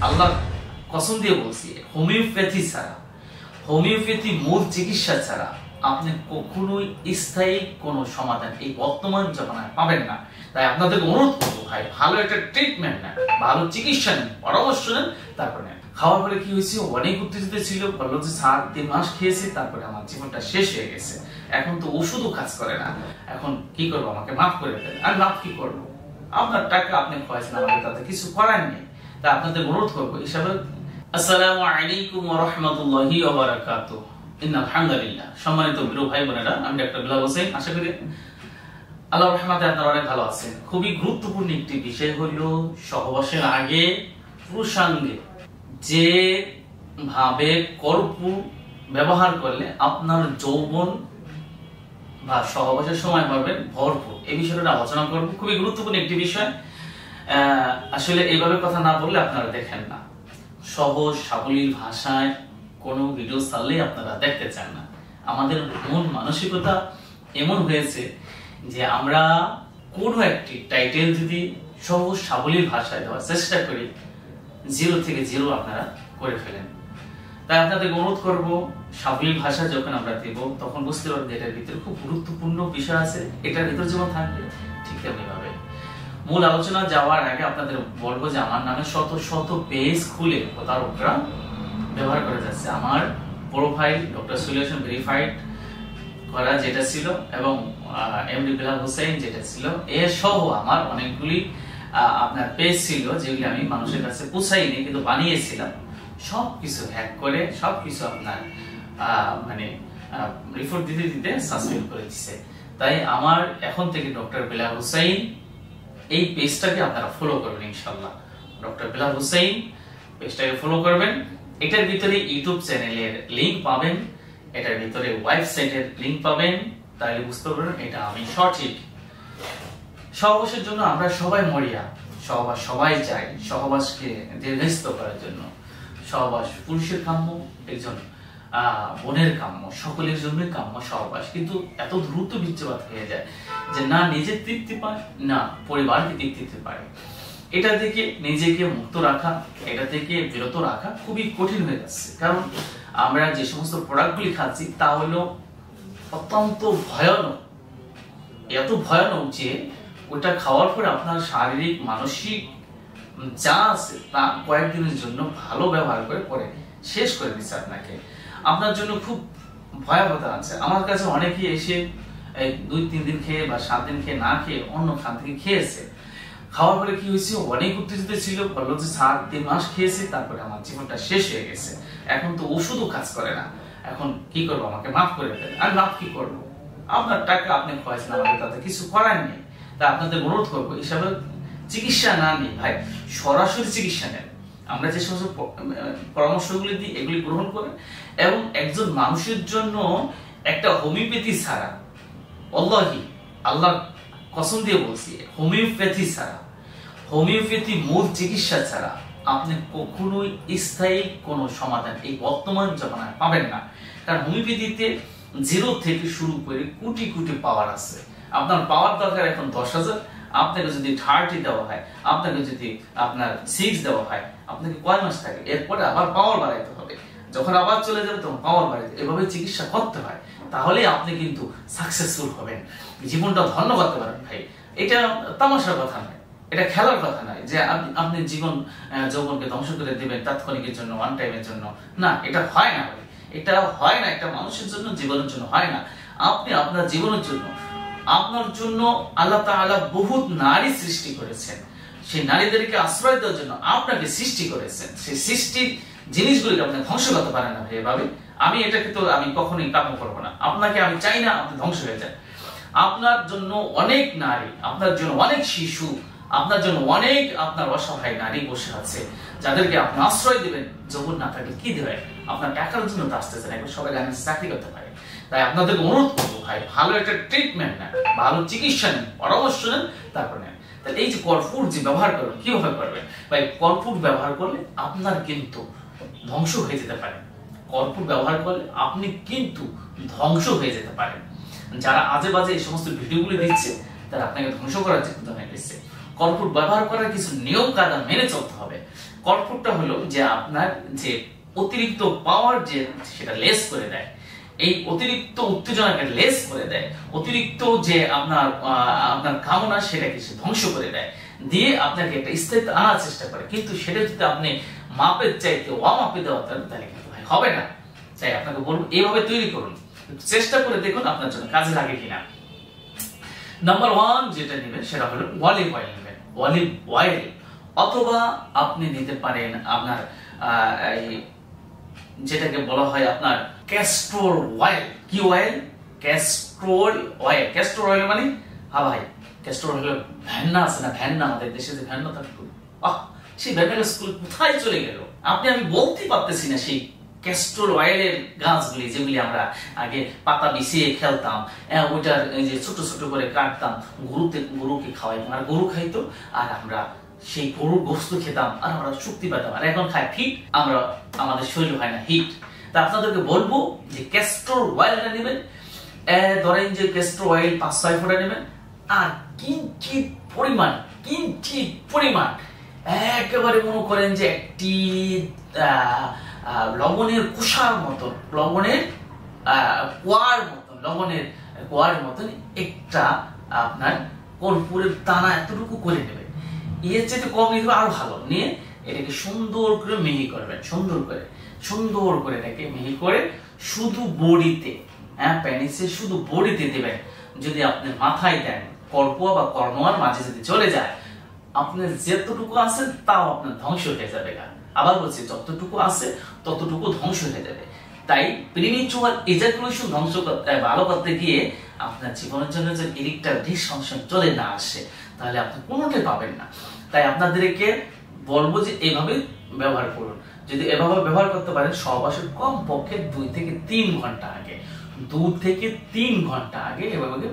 আল্লাহ কসম দিয়ে বলছি, হোমিওপ্যাথি মূল চিকিৎসা ছাড়া আপনি কখনোই স্থায়ী কোনো সমাধান এই বর্তমান জমানায় পাবেন না। তাই আপনাদেরকে অনুরোধ করবো, ভাই ভালো একটা ট্রিটমেন্ট নেন, ভালো চিকিৎসা নেন, পরামর্শ নেন, তারপর নেন। খাওয়ার পরে কি হয়েছে, অনেক উত্তেজিত ছিল, বললো যে 3 মাস খেয়েছি, তারপরে আমার জীবনটা শেষ হয়ে গেছে, এখন তো ওষুধও কাজ করে না, এখন কি করবো, আমাকে মাফ করে দেন। আর মাফ কি করবো, আপনার টাকা আপনি খোয়াইছেন, আমাকে তাতে কিছু করার নেই। তা আপনাদের অনুরোধ করবো হিসাবে, আসসালামু আলাইকুম ওয়া রাহমাতুল্লাহি ওয়া বারাকাতুহু। ইন্নাল হামদুলিল্লাহ। সম্মানিত প্রিয় ভাই বোনেরা, আমি ডাক্তার বিলাল হোসেন। আশা করি আল্লাহর রহমতে আপনারা অনেক ভালো আছেন। খুবই গুরুত্বপূর্ণ একটি বিষয় হলো সহবাসের আগে পুরুষাঙ্গে যে ভাবে কর্পূর ব্যবহার করলে আপনার যৌবন বা সহবাসের সময় পাবেন ভরপুর, এই বিষয়টা আলোচনা করব। খুবই গুরুত্বপূর্ণ একটি বিষয়। আসলে এইভাবে কথা না বললে আপনারা দেখেন না, সহজ সাবলীল ভাষায় কোনো ভিডিও চাললেই আপনারা দেখতে চান না। আমাদের মন মানসিকতা এমন হয়েছে যে আমরা কোনো একটি টাইটেল যদি সহজ সাবলীল ভাষায় দেওয়ার চেষ্টা করি, 0 থেকে 0 আপনারা করে ফেলেন। তাই আপনাদের অনুরোধ করব, সাবলীল ভাষা যখন আমরা দেব তখন বুঝতে পারবেন যে এটার ভিতরে খুব গুরুত্বপূর্ণ বিষয় আছে। এটার ভিতরে যেমন থাকবে ঠিক তেমনি ভাবে। মূল আলোচনা যাওয়ার আগে আপনাদের বলবো যে আমার নামে শত শত পেজ খুলে প্রতারকরা ব্যবহার করে যাচ্ছে। আমার প্রোফাইল ডক্টর সলিউশন ভেরিফাইড করা যেটা ছিল এবং এমডি বিলাল হোসেন যেটা ছিল, এর সহ আমার অনেকগুলি আপনার পেজ ছিল যেগুলি আমি মানুষের কাছে পৌঁছাইনি, কিন্তু বানিয়েছিলাম। সবকিছু হ্যাক করে সবকিছু আপনার মানে রিপোর্ট দিতে দিতে সাসপেন্ড করে দিচ্ছে। তাই আমার এখন থেকে ডক্টর বিলাল হোসেন এই পেজটাকে আপনারা ফলো করবেন ইনশাআল্লাহ। ডক্টর বিলাল হোসেন পেজটাকে ফলো করবেন। এটার ভিতরে ইউটিউব চ্যানেলের লিংক পাবেন, এটার ভিতরে ওয়েবসাইটের লিংক পাবেন। তাহলে বুঝতে পারবেন এটা আমি সঠিক। সহবাসের জন্য আমরা সবাই মরিয়া, সহবাস সবাই চাই, সহবাসকে দীর্ঘায়িত করার জন্য। সহবাস পুরুষের কাম্য, একজন বোনের কাম্য, সকলের জন্যই কাম্য সহবাস। কিন্তু এত দ্রুত বিচ্ছেদ হয়ে যায় যে না নিজের তৃপ্তি পায়, না পরিবারকে তৃপ্তি দিতে পারে। এটা থেকে নিজেকে মুক্ত রাখা, এটা থেকে বিরত রাখা খুবই কঠিন হয়ে যাচ্ছে। কারণ আমরা যে সমস্ত প্রোডাক্টগুলি খাচ্ছি তা হলো অত্যন্ত ভয়ানক, এত ভয়ানক যে ওটা খাওয়ার পরে আপনার শারীরিক মানসিক যা আছে তা কয়েকদিনের জন্য ভালো ব্যবহার করে পরে শেষ করে দিচ্ছে আপনাকে। আপনার জন্য খুব ভয়াবহতা আছে। আমার কাছে অনেকেই এসে 2-3 দিন খেয়ে বা 7 দিন খেয়ে না খেয়ে অন্য খান থেকে খেয়েছে। খাওয়ার পরে কি হয়েছে, অনেক উত্তেজিত ছিল, বললো যে 3 মাস খেয়েছি, তারপরে আমার জীবনটা শেষ হয়ে গেছে, এখন তো ওষুধও কাজ করে না, এখন কি করবো, আমাকে মাফ করে দেন। আর মাফ কি করবো, আপনার টাকা আপনি খোয়াইছেন, আমাকে তাতে কিছু করার নেই। তা আপনাদের অনুরোধ করবো হিসাবে চিকিৎসা না নিয়ে ভাই সরাসরি চিকিৎসা নেন। আমরা যে সমস্ত পরামর্শগুলি দিই এগুলি গ্রহণ করেন এবং একজন মানুষের জন্য একটা হোমিওপ্যাথি ছাড়া, আল্লাহ কসম দিয়ে বলছি, হোমিওপ্যাথি মূল চিকিৎসা ছাড়া আপনি কখনোই স্থায়ী কোনো সমাধান এই বর্তমান জমানায় পাবেন না। কারণ হোমিওপ্যাথিতে 0 থেকে শুরু করে কোটি কোটি পাওয়ার আছে। আপনার পাওয়ার দরকার এখন 10,000, আপনাকে যদি 30 দেওয়া হয়, আপনাকে যদি আপনার 6 দেওয়া হয়, আপনাকে কয় মাস থাকে, এরপরে আবার পাওয়ার বাড়াইতে হবে। যখন আবার চলে যাবে তখন পাওয়ার বাড়াইতে, এভাবে চিকিৎসা করতে হয়। তাহলে আপনি কিন্তু সাকসেসফুল হবেন, জীবনটা ধন্য করতে পারেন। ভাই এটা তামাশার কথা নয়, এটা খেলার কথা নয় যে আপনি যৌবনকে ধ্বংস করে দিবেন তাৎক্ষণিকের জন্য, ওয়ান টাইমের জন্য। না, এটা হয় না, এটা হয় না, একটা মানুষের জন্য, জীবনের জন্য হয় না। আপনি আপনার জীবনের জন্য, আপনার জন্য আল্লাহ তাআলা বহুত নারী সৃষ্টি করেছেন। সেই নারীদেরকে আশ্রয় দেওয়ার জন্য আপনাকে সৃষ্টি করেছেন। সেই সৃষ্টির জিনিসগুলিকে আপনি ধ্বংস করতে পারেন না ভাবে। এটাকে তো আমি কখনোই কাম্য করবো না। আপনাকে আমি চাই না আপনি ধ্বংস হয়ে যান। আপনার জন্য অনেক নারী, আপনার জন্য অনেক শিশু, আপনার জন্য অনেক আপনার অসহায় নারী বসে আছে, যাদেরকে আপনি আশ্রয় দিবেন। যৌবন না থাকলে কি দেবে, আপনার টাকার জন্য তো আসতেছেন, এখন সবাই চাকরি করতে পারে। তাই আপনাদেরকে অনুরোধ করবো ভাই ভালো একটা ট্রিটমেন্ট নেন, ভালো চিকিৎসা নেন, পরামর্শ নেন, তারপর নেন। তাহলে এই যে কর্পূর যে ব্যবহার করবেন, কিভাবে করবেন ভাই, কর্পূর ব্যবহার করলে আপনার কিন্তু ধ্বংস হয়ে যেতে পারে। কর্পূর ব্যবহার করলে আপনি কিন্তু ধ্বংস হয়ে যেতে পারেন। যারা আজে বাজে এই সমস্ত ভিডিওগুলি দিচ্ছে তারা আপনাকে ধ্বংস করার চিন্তা দিচ্ছে। কর্পূর ব্যবহার করার কিছু নিয়ম কায়দা মেনে চলতে হবে। কর্পূরটা হলো যে আপনার যে অতিরিক্ত পাওয়ার যে সেটা লেস করে দেয়, এই অতিরিক্ত উত্তেজনাকে লেস করে দেয়, অতিরিক্ত যে আপনার কামনা সেটাকে সে ধ্বংস করে দেয়, দিয়ে আপনাকে একটা স্থায়িত্ব আনার চেষ্টা করে। কিন্তু সেটা যদি আপনি মাপের চাইতে অমাপে দেওয়া তাহলে কিন্তু হবে না। তাই আপনাকে বলবো এইভাবে তৈরি করুন, চেষ্টা করে দেখুন আপনার জন্য কাজে লাগে কিনা। নাম্বার 1 যেটা নেবেন সেটা হলো অলিভ অয়েল নেবেন। অলিভ অয়েল অথবা আপনি নিতে পারেন আপনার যেটাকে বলা হয় আপনার ক্যাস্টর অয়েল। কি oil? Castor oil. Castor oil মানে হ্যাঁ ভাই, ক্যাস্টর অয়েল ভ্যান্না আছে না, ভ্যান্না আমাদের দেশে যে ভ্যান্না থাকতো, সেই ভ্যান্না স্কুল কোথায় চলে গেল? আমি বলতে পারতেছি না সেই ক্যাস্টর অয়েলের গাছগুলি যেগুলি আমরা আগে পাতা বিছিয়ে খেলতাম, ওইটার যে ছোট ছোট করে কাটতাম, গরুকে খাওয়াইতাম, আর গরু খাইতো, আর আমরা সেই গরুর গোস্ত খেতাম, আর আমরা শক্তি পেতাম। আর এখন খাই ফিট, আমাদের শরীর হয় না হিট। তা আপনাদেরকে বলবো যে ক্যাস্টর অয়েলটা নেবেন, ধরেন যে ক্যাস্টর অয়েল 5-6 ফোঁটা নেবেন, আর কিঞ্চিত পরিমাণ একেবারে মনে করেন যে একটি লবণের কুষার মতন, লবণের কোয়ার মতন একটা আপনার কর্পূরের দানা এতটুকু করে নেবেন। এর চেয়ে কম নিলে আরো ভালো। নিয়ে এটাকে সুন্দর করে মিহি করবেন, সুন্দর করে এটাকে মিহি করে শুধু বডিতে, প্যানিসে শুধু বডিতে দেবেন। যদি আপনি মাথায় দেন, কর্পুয়া বা কর্নোয়ার মাঝে যদি চলে যায়, আপনার যতটুকু আছে তাও আপনার ধ্বংস হয়ে যাবে। আবার বলছি, যতটুকু আছে ততটুকু ধ্বংস হয়ে যাবে। তাই প্রিমিচুয়াল এজাকুলেশন ধ্বংস করতে, ভালো করতে গিয়ে আপনার জীবনের জন্য যে ইরেকটাইল ডিসফাংশন চলে না আসে, তাহলে আপনি কোনোটাই পাবেন না। তাই আপনাদেরকে বলবো যে এইভাবে ব্যবহার করুন। যদি এভাবে ব্যবহার করতে পারেন, সহবাসের কম পক্ষে 2 থেকে 3 ঘন্টা আগে, 2 থেকে 3 ঘন্টা আগে এভাবে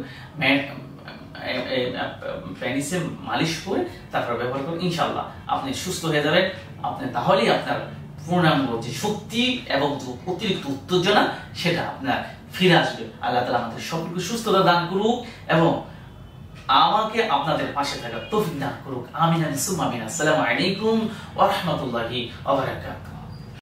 পেনিসে মালিশ করে তারপর ব্যবহার করুন। ইনশাআল্লাহ আপনি সুস্থ হয়ে যাবেন। আপনি তাহলেই আপনার পূর্ণাঙ্গ যে শক্তি এবং অতিরিক্ত উত্তেজনা সেটা আপনার ফিরে আসবে। আল্লাহ তাআলা আমাদের সকলকে সুস্থতা দান করুক এবং আমাকে আপনাদের পাশে থাকার তৌফিক দান করুক। আমিন সুম্মা আমিন। আসসালামু আলাইকুম ওয়া রাহমাতুল্লাহি ওয়া বারাকাতুহু।